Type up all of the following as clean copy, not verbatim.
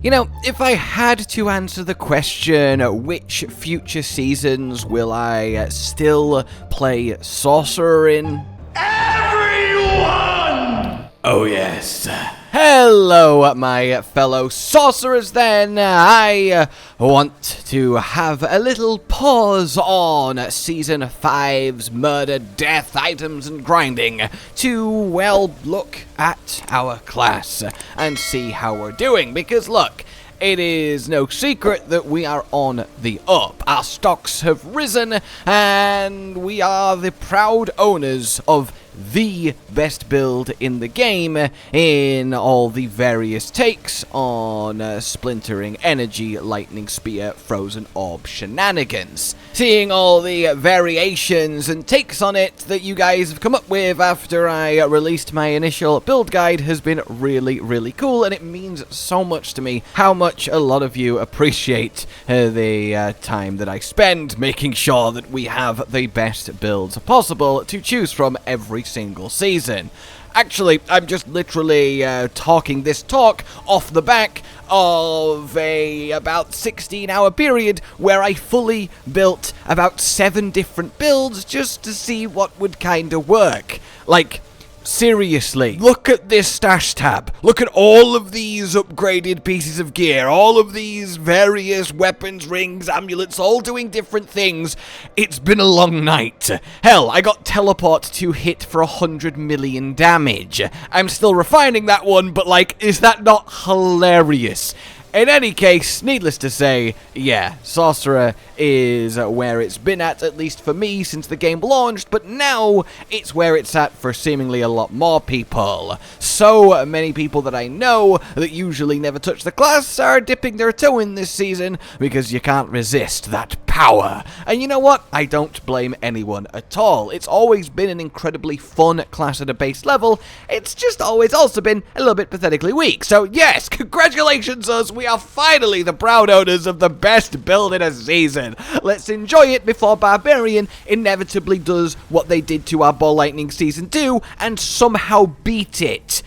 You know, if I had to answer the question, which future seasons will I still play Sorcerer in? Everyone! Oh yes. Hello, my fellow sorcerers then. I want to have a little pause on Season 5's murder, death, items, and grinding to, well, look at our class and see how we're doing. Because, look, it is no secret that we are on the up. Our stocks have risen, and we are the proud owners of the best build in the game in all the various takes on splintering, energy, lightning spear, frozen orb shenanigans. Seeing all the variations and takes on it that you guys have come up with after I released my initial build guide has been really cool, and it means so much to me how much a lot of you appreciate the time that I spend making sure that we have the best builds possible to choose from every single season. Actually, I'm just literally talking this talk off the back of a about 16-hour period where I fully built about 7 different builds just to see what would kind of work. Like, seriously, look at this stash tab. Look at all of these upgraded pieces of gear, all of these various weapons, rings, amulets, all doing different things. It's been a long night. Hell, I got teleport to hit for 100 million damage. I'm still refining that one, but like, is that not hilarious? In any case, needless to say, yeah, Sorcerer is where it's been at least for me since the game launched, but now it's where it's at for seemingly a lot more people. So many people that I know that usually never touch the class are dipping their toe in this season because you can't resist that power. And you know what? I don't blame anyone at all. It's always been an incredibly fun class at a base level. It's just always also been a little bit pathetically weak. So yes, congratulations us. We are finally the proud owners of the best build in a season. Let's enjoy it before Barbarian inevitably does what they did to our Ball Lightning Season 2 and somehow beat it.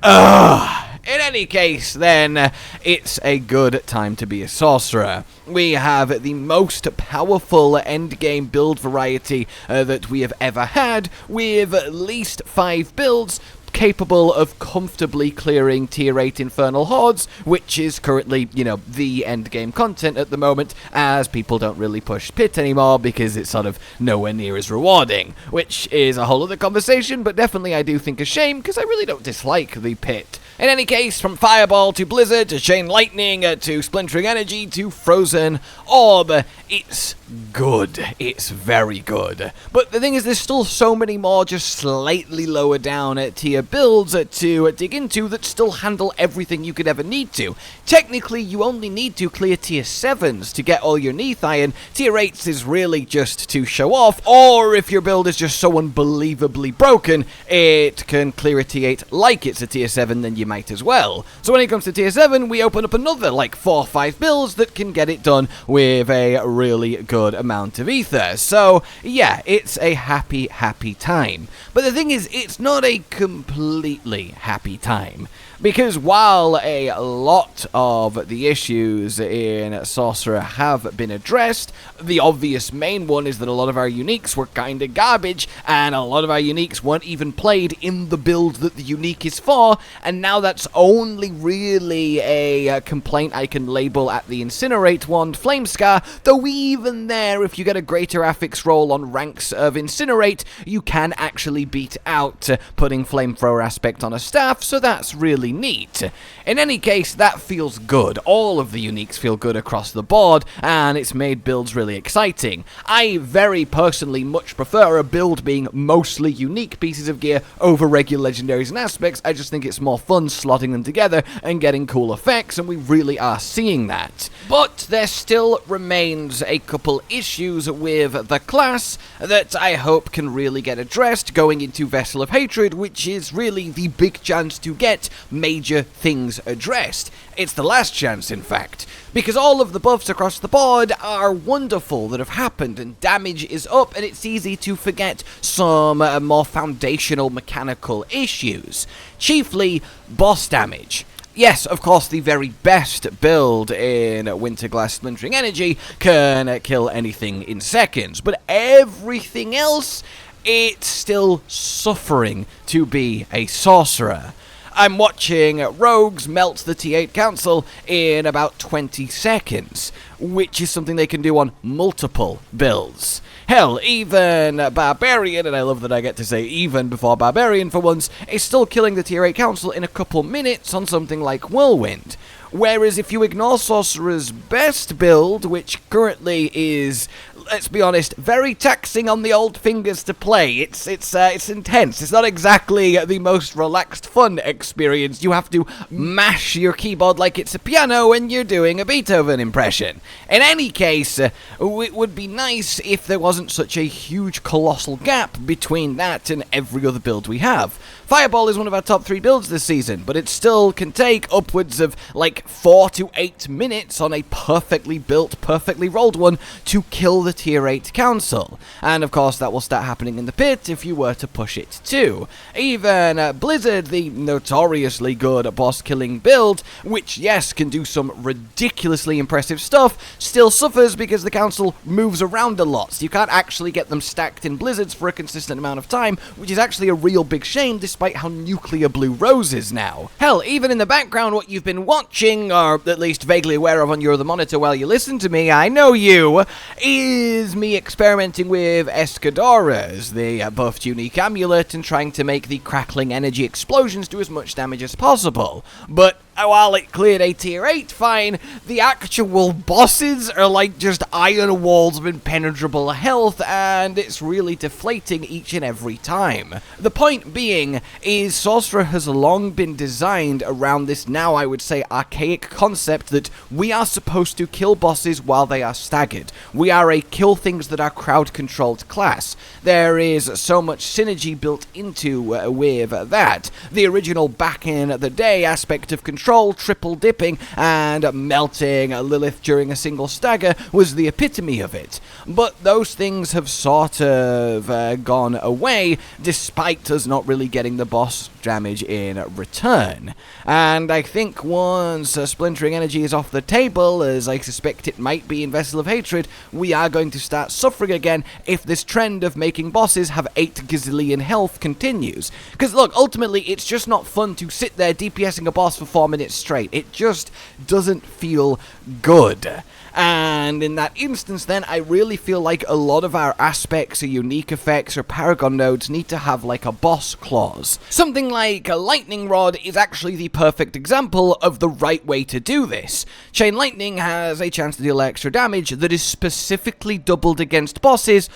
In any case, then, it's a good time to be a sorcerer. We have the most powerful endgame build variety that we have ever had, with at least 5 builds capable of comfortably clearing tier 8 infernal hordes, which is currently, you know, the endgame content at the moment, as people don't really push pit anymore because it's sort of nowhere near as rewarding, which is a whole other conversation, but definitely I do think a shame because I really don't dislike the pit. In any case, from Fireball to Blizzard to Chain Lightning to Splintering Energy to Frozen Orb, it's good. It's very good. But the thing is, there's still so many more just slightly lower down tier builds to dig into that still handle everything you could ever need to. Technically, you only need to clear tier 7s to get all your Neath Iron. Tier 8s is really just to show off, or if your build is just so unbelievably broken, it can clear a tier 8 like it's a tier 7, then you might as well. So when it comes to tier 7, we open up another like 4 or 5 builds that can get it done with a really good amount of ether. So yeah, it's a happy time. But the thing is, it's not a completely happy time. Because while a lot of the issues in Sorcerer have been addressed, the obvious main one is that a lot of our uniques were kinda garbage, and a lot of our uniques weren't even played in the build that the unique is for, and now that's only really a complaint I can label at the Incinerate wand Flamescar, though even there, if you get a greater affix roll on ranks of Incinerate, you can actually beat out putting Flamethrower aspect on a staff, so that's really neat. In any case, that feels good. All of the uniques feel good across the board, and it's made builds really exciting. I very personally much prefer a build being mostly unique pieces of gear over regular legendaries and aspects. I just think it's more fun slotting them together and getting cool effects, and we really are seeing that. But there still remains a couple issues with the class that I hope can really get addressed going into Vessel of Hatred, which is really the big chance to get major things addressed. It's the last chance, in fact, because all of the buffs across the board are wonderful that have happened, and damage is up, and it's easy to forget some more foundational mechanical issues, chiefly boss damage. Yes, of course, the very best build in winterglass splintering energy can kill anything in seconds, but everything else, it's still suffering to be a sorcerer. I'm watching rogues melt the T8 council in about 20 seconds, which is something they can do on multiple builds. Hell, even Barbarian, and I love that I get to say even before Barbarian for once, is still killing the tier 8 council in a couple minutes on something like Whirlwind. Whereas if you ignore Sorcerer's best build, which currently is, let's be honest, very taxing on the old fingers to play. It's intense. It's not exactly the most relaxed, fun experience. You have to mash your keyboard like it's a piano when you're doing a Beethoven impression. In any case, it would be nice if there wasn't such a huge, colossal gap between that and every other build we have. Fireball is one of our top 3 builds this season, but it still can take upwards of like 4 to 8 minutes on a perfectly built, perfectly rolled one to kill the tier 8 council. And of course that will start happening in the pit if you were to push it too. Even Blizzard, the notoriously good boss killing build, which yes can do some ridiculously impressive stuff, still suffers because the council moves around a lot, so you can't actually get them stacked in blizzards for a consistent amount of time, which is actually a real big shame despite how nuclear blue Rose is now. Hell, even in the background what you've been watching, or at least vaguely aware of on your other monitor while you listen to me, I know you, is me experimenting with Escadoras, the buffed unique amulet, and trying to make the crackling energy explosions do as much damage as possible. But while it cleared a tier 8 fine, the actual bosses are like just iron walls of impenetrable health, and it's really deflating each and every time. The point being is Sorcerer has long been designed around this now, I would say, archaic concept that we are supposed to kill bosses while they are staggered. We are a kill things that are crowd-controlled class. There is so much synergy built into with that. The original back in the day aspect of control, triple dipping, and melting Lilith during a single stagger was the epitome of it. But those things have sort of gone away, despite us not really getting the boss damage in return. And I think once splintering energy is off the table, as I suspect it might be in Vessel of Hatred, we are going to start suffering again if this trend of making bosses have 8 gazillion health continues. Because look, ultimately it's just not fun to sit there DPSing a boss for 4 minutes straight. It just doesn't feel good. And in that instance then, I really feel like a lot of our aspects or unique effects or paragon nodes need to have like a boss clause. Something like a lightning rod is actually the perfect example of the right way to do this. Chain lightning has a chance to deal extra damage that is specifically doubled against bosses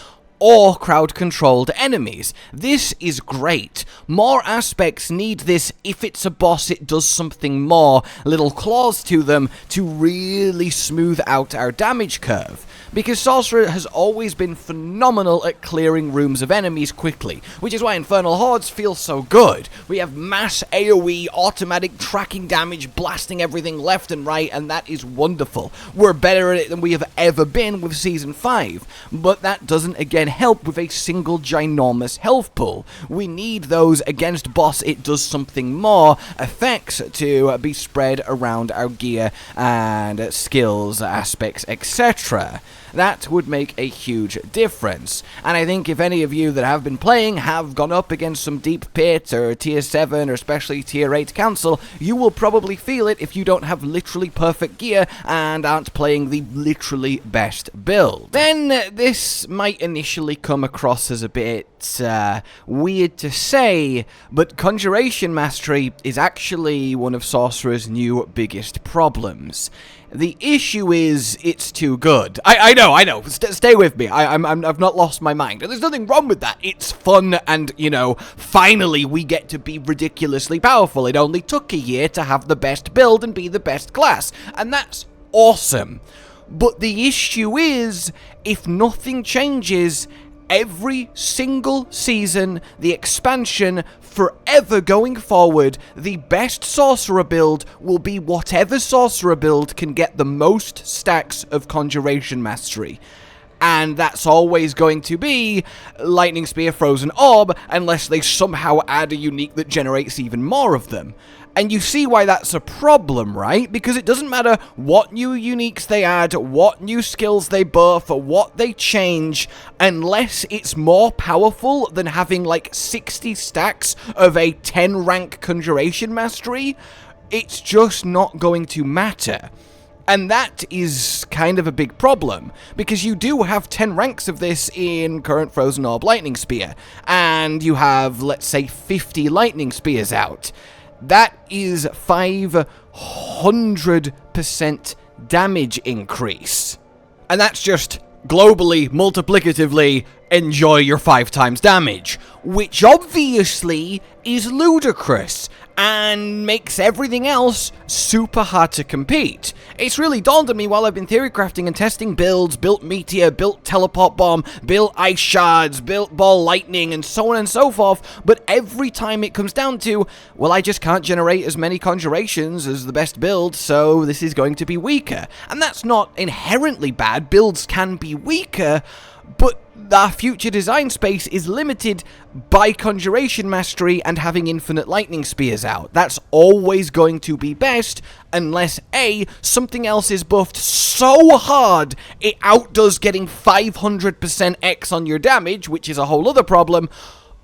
or crowd-controlled enemies. This is great. More aspects need this. If it's a boss, it does something more, little claws to them, to really smooth out our damage curve. Because Sorcerer has always been phenomenal at clearing rooms of enemies quickly, which is why infernal hordes feel so good. We have mass AoE, automatic tracking damage, blasting everything left and right, and that is wonderful. We're better at it than we have ever been with Season 5, but that doesn't again help with a single ginormous health pool. We need those against boss, it does something more, effects to be spread around our gear and skills, aspects, etc. That would make a huge difference. And I think if any of you that have been playing have gone up against some deep pit or tier 7 or especially tier 8 council, you will probably feel it if you don't have literally perfect gear and aren't playing the literally best build. Then this might initially come across as a bit weird to say, but Conjuration Mastery is actually one of Sorcerer's new biggest problems. The issue is, it's too good. I know. Stay with me. I've not lost my mind. There's nothing wrong with that. It's fun, and, you know, finally we get to be ridiculously powerful. It only took a year to have the best build and be the best class, and that's awesome. But the issue is, if nothing changes, every single season, the expansion, forever going forward, the best Sorcerer build will be whatever Sorcerer build can get the most stacks of Conjuration Mastery. And that's always going to be Lightning Spear, Frozen Orb, unless they somehow add a unique that generates even more of them. And you see why that's a problem, right? Because it doesn't matter what new uniques they add, what new skills they buff, or what they change, unless it's more powerful than having like 60 stacks of a 10 rank Conjuration Mastery, it's just not going to matter. And that is kind of a big problem, because you do have 10 ranks of this in current Frozen Orb Lightning Spear, and you have, let's say, 50 Lightning Spears out. That is 500% damage increase. And that's just globally, multiplicatively, enjoy your 5 times damage, which obviously is ludicrous and makes everything else super hard to compete. It's really dawned on me while I've been theory crafting and testing builds, built Meteor, built Teleport Bomb, built Ice Shards, built Ball Lightning, and so on and so forth, but every time it comes down to, well, I just can't generate as many Conjurations as the best build, so this is going to be weaker. And that's not inherently bad. Builds can be weaker, but our future design space is limited by Conjuration Mastery and having infinite Lightning Spears out. That's always going to be best, unless A, something else is buffed so hard it outdoes getting 500% X on your damage, which is a whole other problem,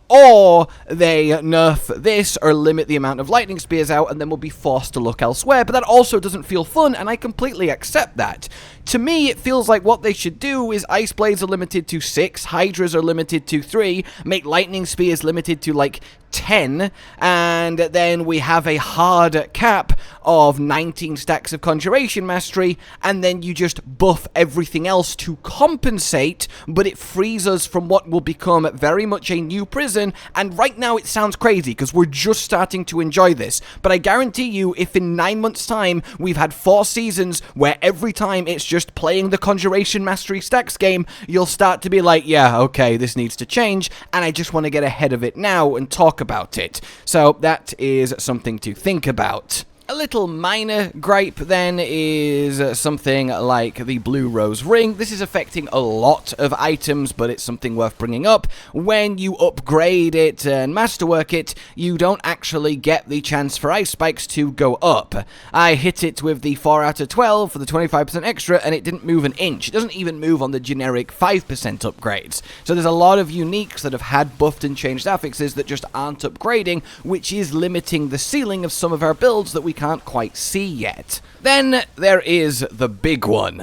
or they nerf this or limit the amount of Lightning Spears out, and then we'll be forced to look elsewhere. But that also doesn't feel fun, and I completely accept that. To me, it feels like what they should do is Ice Blades are limited to 6, Hydras are limited to 3, make Lightning Spears limited to like 10, and then we have a hard cap of 19 stacks of Conjuration Mastery, and then you just buff everything else to compensate, but it frees us from what will become very much a new prison. And right now it sounds crazy because we're just starting to enjoy this, but I guarantee you, if in 9 months time we've had 4 seasons where every time it's just playing the Conjuration Mastery stacks game, you'll start to be like, yeah, okay, this needs to change, and I just want to get ahead of it now and talk about it. So that is something to think about. A little minor gripe then is something like the Blue Rose Ring. This is affecting a lot of items, but it's something worth bringing up. When you upgrade it and masterwork it, you don't actually get the chance for ice spikes to go up. I hit it with the 4 out of 12 for the 25% extra, and it didn't move an inch. It doesn't even move on the generic 5% upgrades. So there's a lot of uniques that have had buffed and changed affixes that just aren't upgrading, which is limiting the ceiling of some of our builds that we can't quite see yet. Then there is the big one.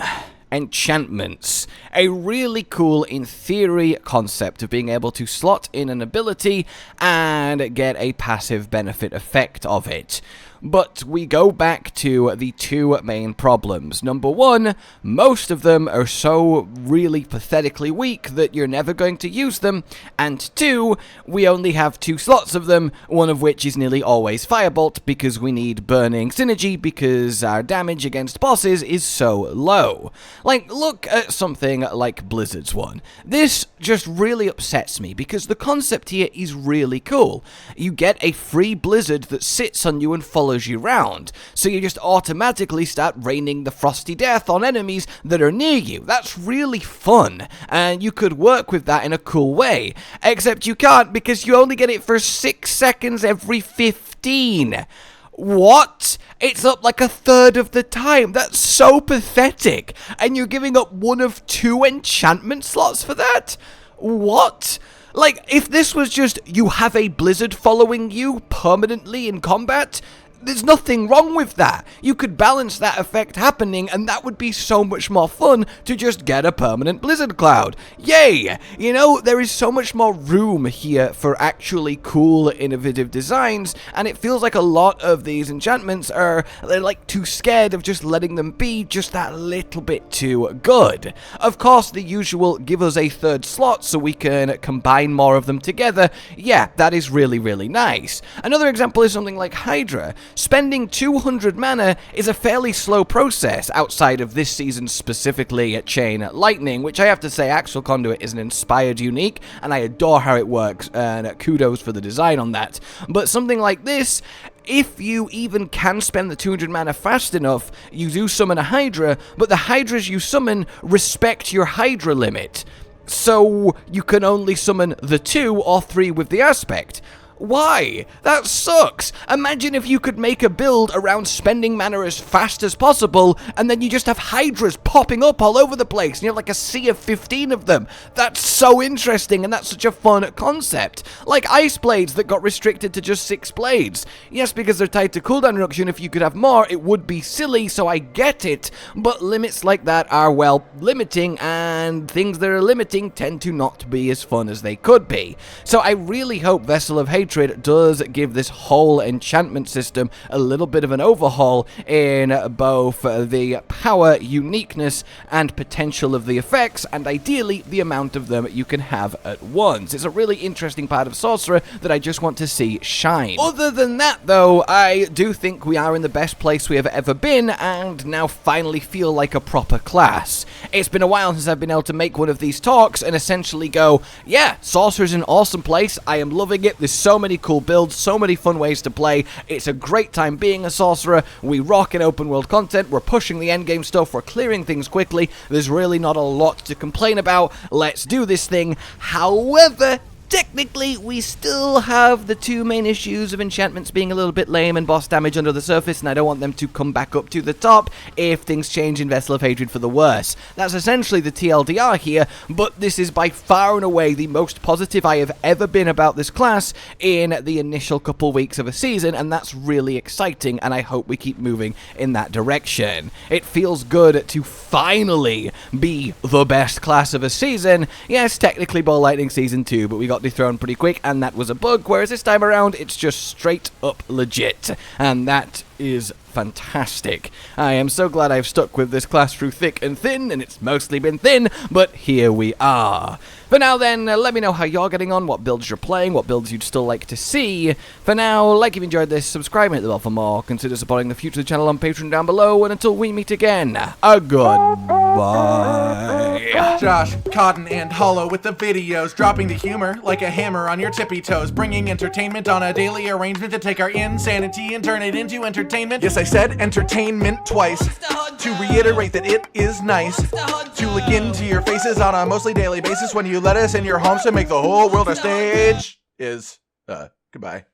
Enchantments. A really cool, in theory, concept of being able to slot in an ability and get a passive benefit effect of it. But we go back to the 2 main problems. Number 1, most of them are so really pathetically weak that you're never going to use them. And 2, we only have 2 slots of them, one of which is nearly always Firebolt, because we need burning synergy because our damage against bosses is so low. Like, look at something like Blizzard's one. This just really upsets me, because the concept here is really cool. You get a free Blizzard that sits on you and follows you round, so you just automatically start raining the frosty death on enemies that are near you. That's really fun, and you could work with that in a cool way, except you can't because you only get it for 6 seconds every 15. What? It's up like a third of the time. That's so pathetic, and you're giving up one of 2 enchantment slots for that? What? Like, if this was just you have a Blizzard following you permanently in combat, there's nothing wrong with that. You could balance that effect happening, and that would be so much more fun to just get a permanent Blizzard Cloud. Yay! You know, there is so much more room here for actually cool, innovative designs, and it feels like a lot of these enchantments they're like too scared of just letting them be just that little bit too good. Of course, the usual give us a 3rd slot so we can combine more of them together. Yeah, that is really, really nice. Another example is something like Hydra. Spending 200 mana is a fairly slow process outside of this season, specifically at Chain Lightning, which I have to say, Actual Conduit is an inspired unique, and I adore how it works, and kudos for the design on that. But something like this, if you even can spend the 200 mana fast enough, you do summon a Hydra, but the Hydras you summon respect your Hydra limit. So you can only summon the 2 or 3 with the aspect. Why? That sucks. Imagine if you could make a build around spending mana as fast as possible, and then you just have hydras popping up all over the place, and you have like a sea of 15 of them. That's so interesting, and that's such a fun concept. Like ice blades that got restricted to just 6 blades. Yes, because they're tied to cooldown reduction, if you could have more, it would be silly, so I get it, but limits like that are, well, limiting, and things that are limiting tend to not be as fun as they could be. So I really hope Vessel of Hatred does give this whole enchantment system a little bit of an overhaul in both the power, uniqueness, and potential of the effects, and ideally the amount of them you can have at once. It's a really interesting part of Sorcerer that I just want to see shine. Other than that, though, I do think we are in the best place we have ever been, and now finally feel like a proper class. It's been a while since I've been able to make one of these talks and essentially go, yeah, Sorcerer is an awesome place, I am loving it, there's so many cool builds, so many fun ways to play, it's a great time being a Sorcerer, we rock in open world content, we're pushing the endgame stuff, we're clearing things quickly, there's really not a lot to complain about, let's do this thing. However, technically, we still have the 2 main issues of enchantments being a little bit lame and boss damage under the surface, and I don't want them to come back up to the top if things change in Vessel of Hatred for the worse. That's essentially the TLDR here, but this is by far and away the most positive I have ever been about this class in the initial couple weeks of a season, and that's really exciting, and I hope we keep moving in that direction. It feels good to finally be the best class of a season. Yes, technically Ball Lightning Season 2, but we got dethroned pretty quick, and that was a bug, whereas this time around, it's just straight up legit, and that is fantastic. I am so glad I've stuck with this class through thick and thin, and it's mostly been thin, but here we are. For now then, let me know how you're getting on, what builds you're playing, what builds you'd still like to see. For now, like if you enjoyed this, subscribe and hit the bell for more, consider supporting the future of the channel on Patreon down below, and until we meet again, a goodbye. Josh, Cotton, and Hollow with the videos, dropping the humor like a hammer on your tippy toes, bringing entertainment on a daily arrangement to take our insanity and turn it into entertainment. Yes, I said entertainment twice, to reiterate that it is nice to look into your faces on a mostly daily basis when you let us in your homes to make the whole world a stage. Goodbye.